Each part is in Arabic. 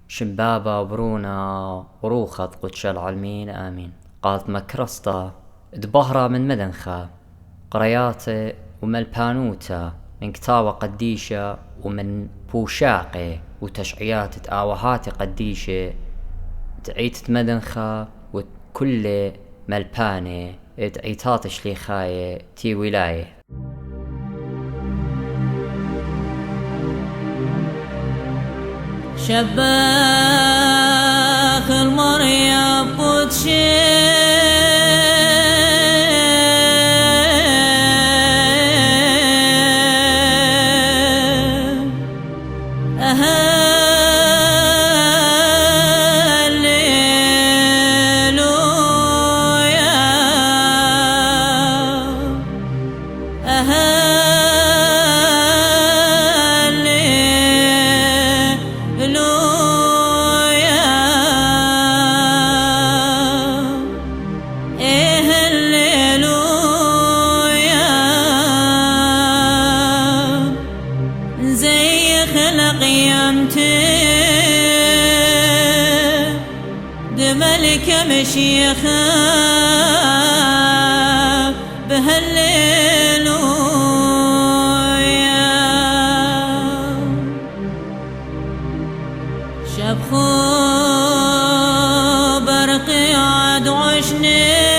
شبابة وبرونا وروخة قدش العالمين آمين. قالت مكرسطة دبهرة من مدنخة قرياتي وملبانوتا من كتاوة قديشة ومن بوشاقي وتشعيات تآوهات قديشة تعيت مدنخة وكل ملباني تعيتات شليخاية تي ولاية. شباك المريم قدشي ملك مشيخة بهالليل شبخو برقي عاد عشني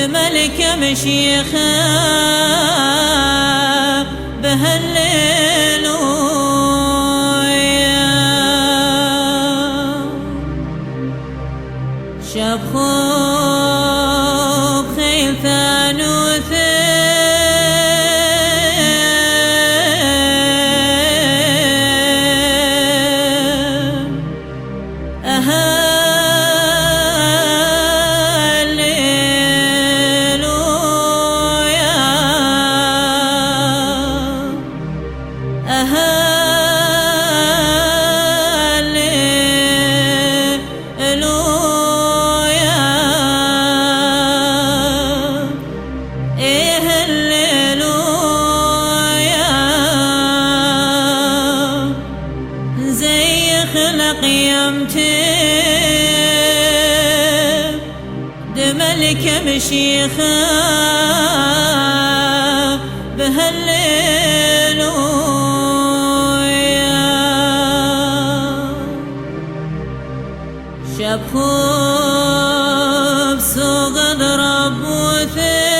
ملك مشيخة بهالليل شبخو بخيل ثانوثي ملك مشيخة بهالليل شبخو بسوق ضرب وثيل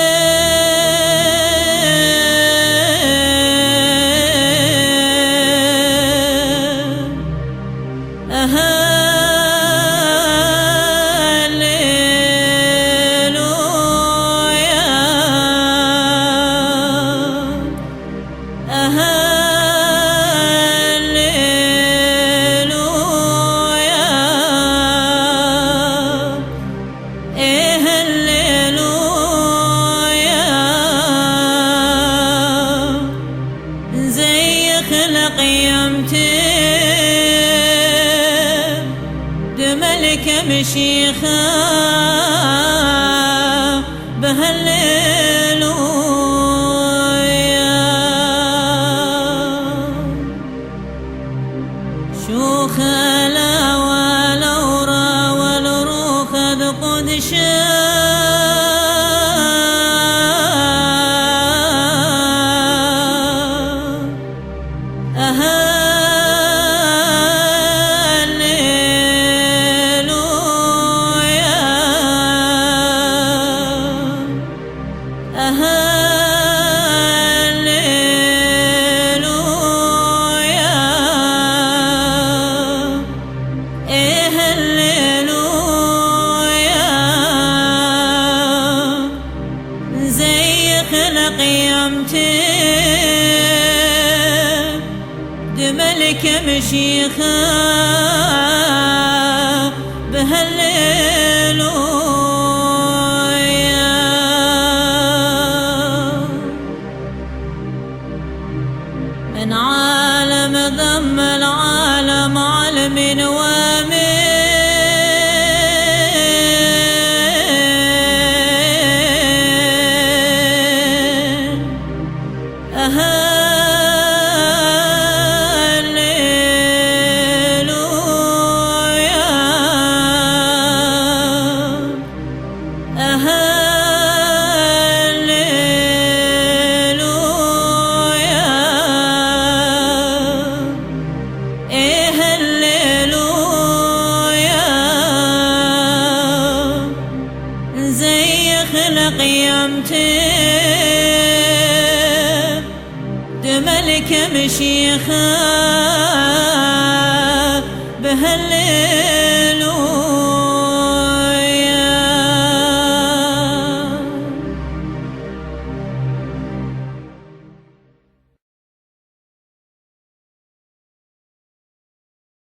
لقيمته دملك مشيخه بهالليل من عالم ضم العالم عالم وامن قيمته دملك مشيخه بهالليل